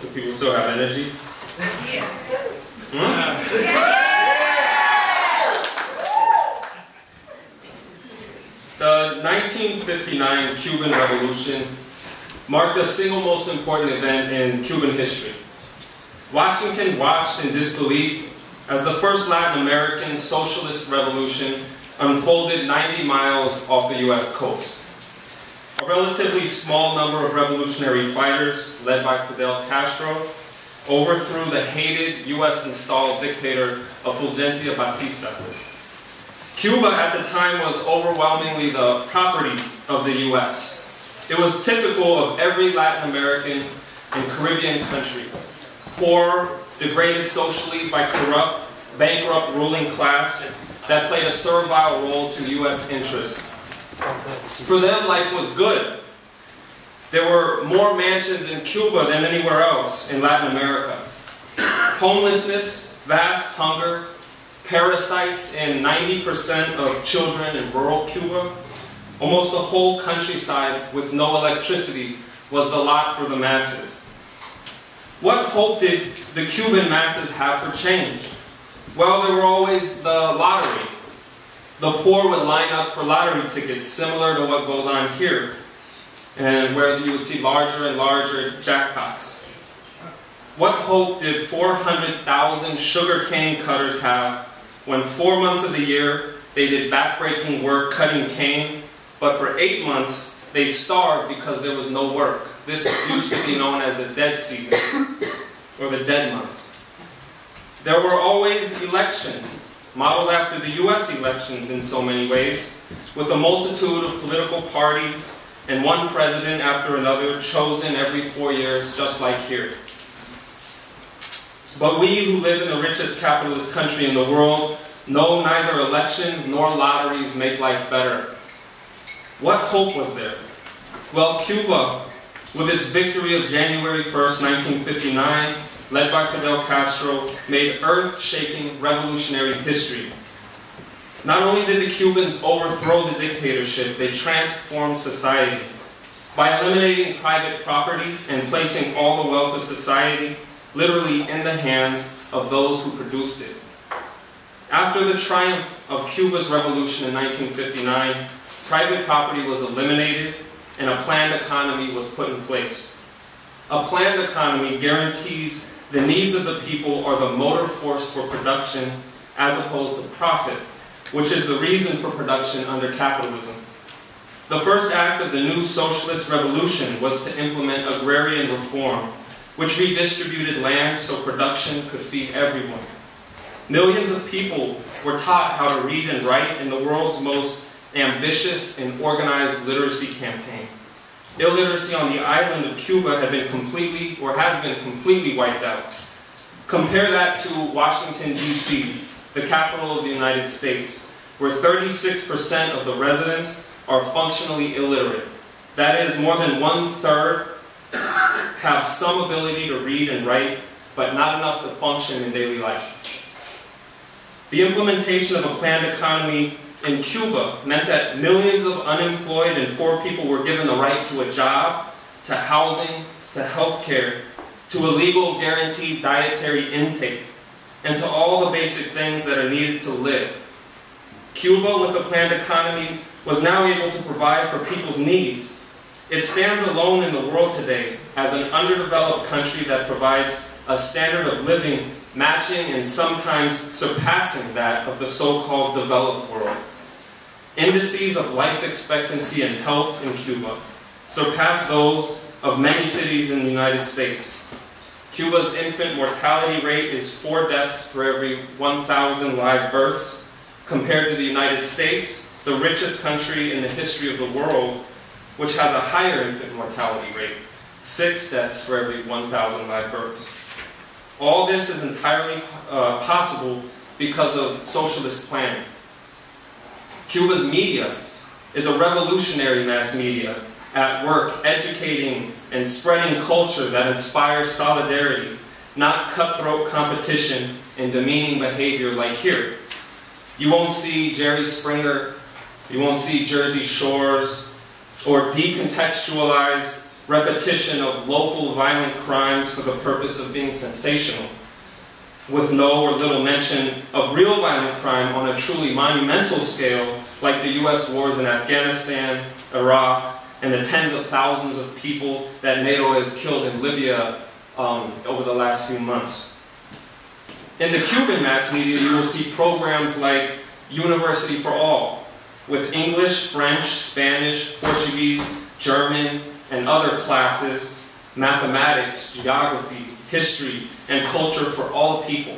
Do people still have energy? Yes. The 1959 Cuban Revolution marked the single most important event in Cuban history. Washington watched in disbelief as the first Latin American socialist revolution unfolded 90 miles off the US coast. A relatively small number of revolutionary fighters, led by Fidel Castro, overthrew the hated US-installed dictator of Fulgencio Batista. Cuba at the time was overwhelmingly the property of the US. It was typical of every Latin American and Caribbean country. Poor, degraded socially by corrupt, bankrupt ruling class that played a servile role to US interests. For them, life was good. There were more mansions in Cuba than anywhere else in Latin America. Homelessness, vast hunger, parasites in 90% of children in rural Cuba, almost the whole countryside with no electricity was the lot for the masses. What hope did the Cuban masses have for change? Well, there were always the lottery. The poor would line up for lottery tickets, similar to what goes on here, and where you would see larger and larger jackpots. What hope did 400,000 sugarcane cutters have when 4 months of the year they did backbreaking work cutting cane, but for 8 months they starved because there was no work? This used to be known as the dead season, or the dead months. There were always elections, modeled after the US elections in so many ways, with a multitude of political parties and one president after another chosen every 4 years, just like here. But we who live in the richest capitalist country in the world know neither elections nor lotteries make life better. What hope was there? Well, Cuba, with its victory of January 1st, 1959, led by Fidel Castro, made earth-shaking revolutionary history. Not only did the Cubans overthrow the dictatorship, they transformed society. By eliminating private property and placing all the wealth of society literally in the hands of those who produced it. After the triumph of Cuba's revolution in 1959, private property was eliminated and a planned economy was put in place. A planned economy guarantees the needs of the people are the motor force for production as opposed to profit, which is the reason for production under capitalism. The first act of the new socialist revolution was to implement agrarian reform, which redistributed land so production could feed everyone. Millions of people were taught how to read and write in the world's most ambitious and organized literacy campaign. Illiteracy on the island of Cuba had been completely, or has been completely wiped out. Compare that to Washington, D.C., the capital of the United States, where 36% of the residents are functionally illiterate. That is, more than 1/3 have some ability to read and write, but not enough to function in daily life. The implementation of a planned economy in Cuba meant that millions of unemployed and poor people were given the right to a job, to housing, to health care, to a legal guaranteed dietary intake, and to all the basic things that are needed to live. Cuba, with a planned economy, was now able to provide for people's needs. It stands alone in the world today as an underdeveloped country that provides a standard of living matching and sometimes surpassing that of the so-called developed world. Indices of life expectancy and health in Cuba surpass those of many cities in the United States. Cuba's infant mortality rate is 4 deaths per every 1,000 live births, compared to the United States, the richest country in the history of the world, which has a higher infant mortality rate, 6 deaths for every 1,000 live births. All this is entirely possible because of socialist planning. Cuba's media is a revolutionary mass media at work educating and spreading culture that inspires solidarity, not cutthroat competition and demeaning behavior like here. You won't see Jerry Springer, you won't see Jersey Shores, or decontextualized repetition of local violent crimes for the purpose of being sensational, with no or little mention of real violent crime on a truly monumental scale, like the US wars in Afghanistan, Iraq, and the tens of thousands of people that NATO has killed in Libya over the last few months. In the Cuban mass media, you will see programs like University for All, with English, French, Spanish, Portuguese, German, and other classes, mathematics, geography, history, and culture for all people.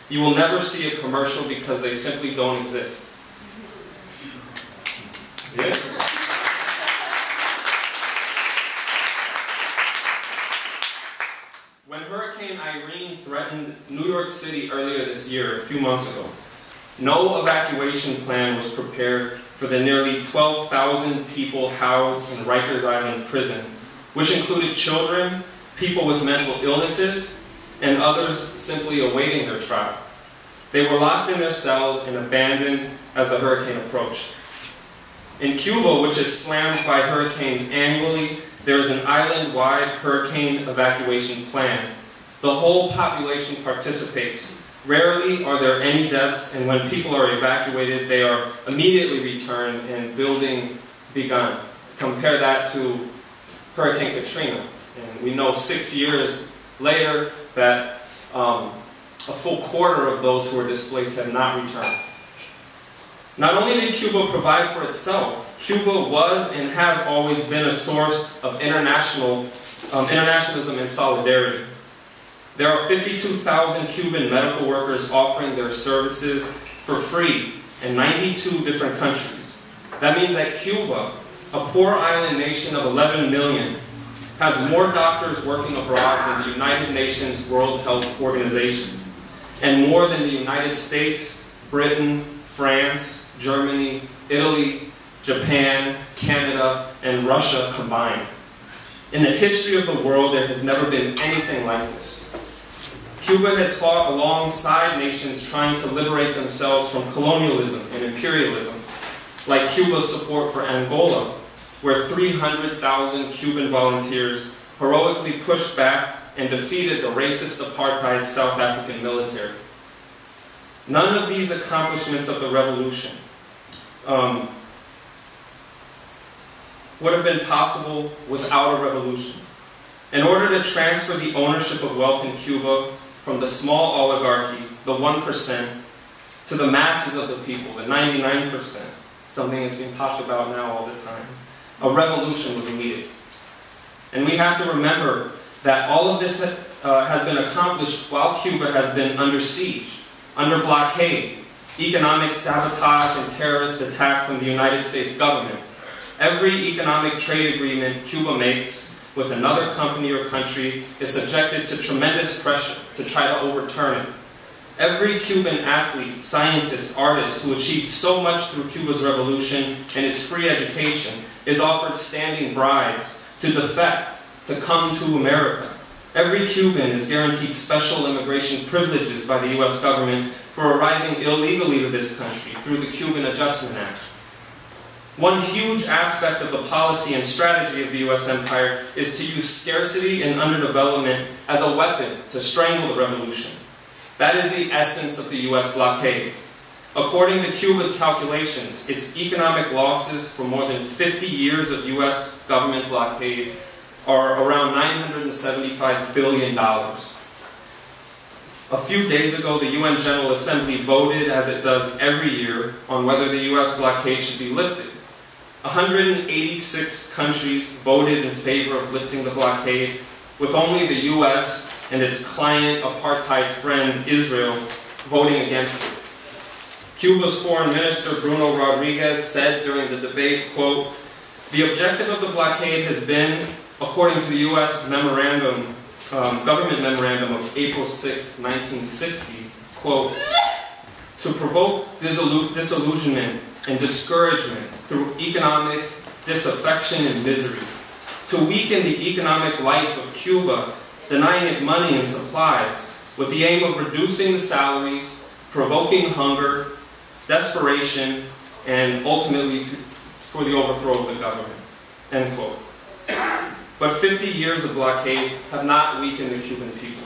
You will never see a commercial because they simply don't exist. Yeah. When Hurricane Irene threatened New York City earlier this year, a few months ago, no evacuation plan was prepared for the nearly 12,000 people housed in Rikers Island prison, which included children, people with mental illnesses, and others simply awaiting their trial. They were locked in their cells and abandoned as the hurricane approached. In Cuba, which is slammed by hurricanes annually, there is an island-wide hurricane evacuation plan. The whole population participates. Rarely are there any deaths, and when people are evacuated, they are immediately returned and building begun. Compare that to Hurricane Katrina. And we know 6 years later that a full quarter of those who were displaced have not returned. Not only did Cuba provide for itself, Cuba was and has always been a source of internationalism and solidarity. There are 52,000 Cuban medical workers offering their services for free in 92 different countries. That means that Cuba, a poor island nation of 11 million, has more doctors working abroad than the United Nations World Health Organization, and more than the United States, Britain, France, Germany, Italy, Japan, Canada, and Russia combined. In the history of the world, there has never been anything like this. Cuba has fought alongside nations trying to liberate themselves from colonialism and imperialism, like Cuba's support for Angola, where 300,000 Cuban volunteers heroically pushed back and defeated the racist apartheid South African military. None of these accomplishments of the revolution would have been possible without a revolution. In order to transfer the ownership of wealth in Cuba from the small oligarchy, the 1%, to the masses of the people, the 99%, something that's being talked about now all the time, a revolution was needed. And we have to remember that all of this has been accomplished while Cuba has been under siege, under blockade, economic sabotage and terrorist attack from the United States government. Every economic trade agreement Cuba makes with another company or country is subjected to tremendous pressure to try to overturn it. Every Cuban athlete, scientist, artist who achieved so much through Cuba's revolution and its free education is offered standing bribes to defect, to come to America. Every Cuban is guaranteed special immigration privileges by the US government for arriving illegally to this country through the Cuban Adjustment Act. One huge aspect of the policy and strategy of the US empire is to use scarcity and underdevelopment as a weapon to strangle the revolution. That is the essence of the US blockade. According to Cuba's calculations, its economic losses for more than 50 years of US government blockade are around $975 billion. A few days ago, the UN General Assembly voted, as it does every year, on whether the US blockade should be lifted. 186 countries voted in favor of lifting the blockade, with only the US and its client apartheid friend Israel voting against it. Cuba's Foreign Minister Bruno Rodriguez said during the debate, quote, "The objective of the blockade has been, according to the US memorandum, government memorandum of April 6, 1960, quote, to provoke disillusionment and discouragement through economic disaffection and misery, to weaken the economic life of Cuba, denying it money and supplies, with the aim of reducing the salaries, provoking hunger, desperation, and ultimately for the overthrow of the government," end quote. But 50 years of blockade have not weakened the Cuban people.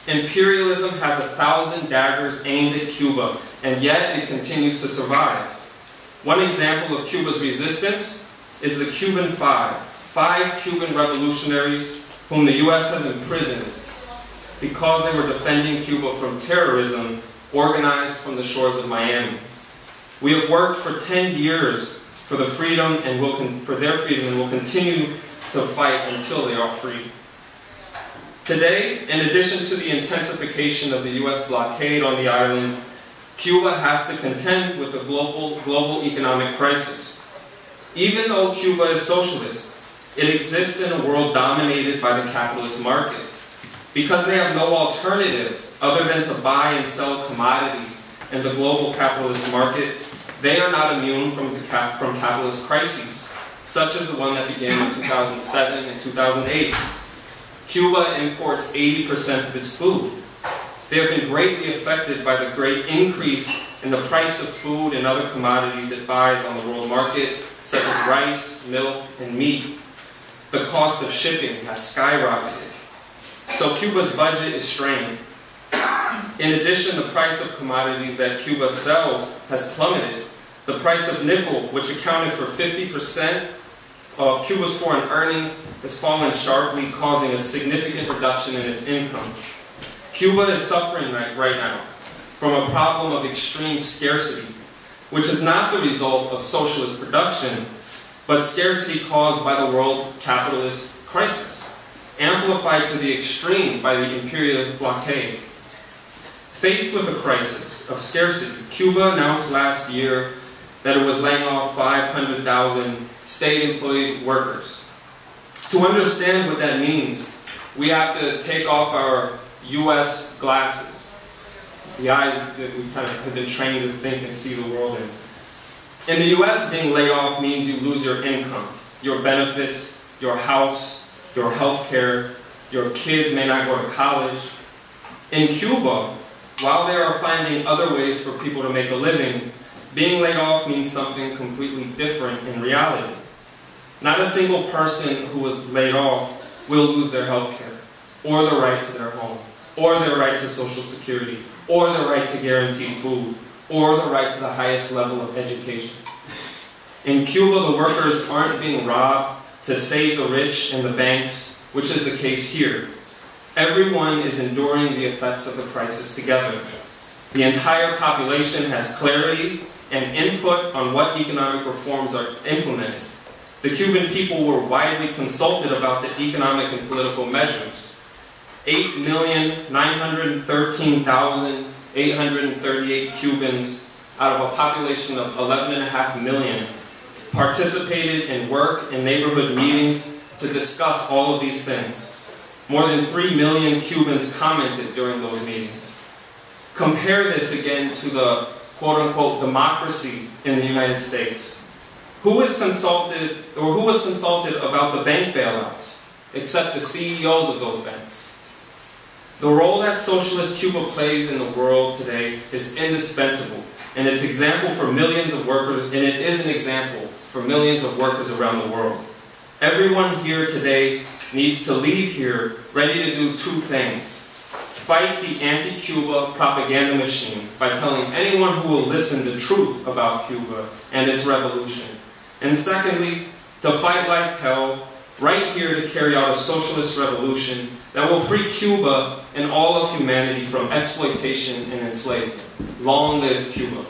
Imperialism has 1,000 daggers aimed at Cuba, and yet it continues to survive. One example of Cuba's resistance is the Cuban five Cuban revolutionaries whom the U.S. has imprisoned because they were defending Cuba from terrorism organized from the shores of Miami. We have worked for 10 years for their freedom and will continue to fight until they are free. Today, in addition to the intensification of the U.S. blockade on the island, Cuba has to contend with the global economic crisis. Even though Cuba is socialist, it exists in a world dominated by the capitalist market. Because they have no alternative other than to buy and sell commodities in the global capitalist market, they are not immune from capitalist crises, such as the one that began in 2007 and 2008. Cuba imports 80% of its food. They have been greatly affected by the great increase in the price of food and other commodities it buys on the world market, such as rice, milk, and meat. The cost of shipping has skyrocketed. So Cuba's budget is strained. In addition, the price of commodities that Cuba sells has plummeted. The price of nickel, which accounted for 50% of Cuba's foreign earnings, has fallen sharply, causing a significant reduction in its income. Cuba is suffering right now from a problem of extreme scarcity, which is not the result of socialist production, but scarcity caused by the world capitalist crisis, amplified to the extreme by the imperialist blockade. Faced with a crisis of scarcity, Cuba announced last year that it was laying off 500,000 state-employed workers. To understand what that means, we have to take off our U.S. glasses, the eyes that we kind of have been trained to think and see the world in. In the U.S., being laid off means you lose your income, your benefits, your house, your health care, your kids may not go to college. In Cuba, while they are finding other ways for people to make a living, being laid off means something completely different in reality. Not a single person who was laid off will lose their health care, or the right to their home, or their right to Social Security, or the right to guaranteed food, or the right to the highest level of education. In Cuba, the workers aren't being robbed to save the rich and the banks, which is the case here. Everyone is enduring the effects of the crisis together. The entire population has clarity and input on what economic reforms are implemented. The Cuban people were widely consulted about the economic and political measures. 8,913,838 Cubans out of a population of 11.5 million participated in work and neighborhood meetings to discuss all of these things. More than 3 million Cubans commented during those meetings. Compare this again to the quote-unquote democracy in the United States. Who was consulted about the bank bailouts, except the CEOs of those banks? The role that socialist Cuba plays in the world today is indispensable, and it's example for millions of workers, and it is an example for millions of workers around the world. Everyone here today needs to leave here ready to do two things. Fight the anti-Cuba propaganda machine by telling anyone who will listen the truth about Cuba and its revolution. And secondly, to fight like hell right here to carry out a socialist revolution that will free Cuba and all of humanity from exploitation and enslavement. Long live Cuba.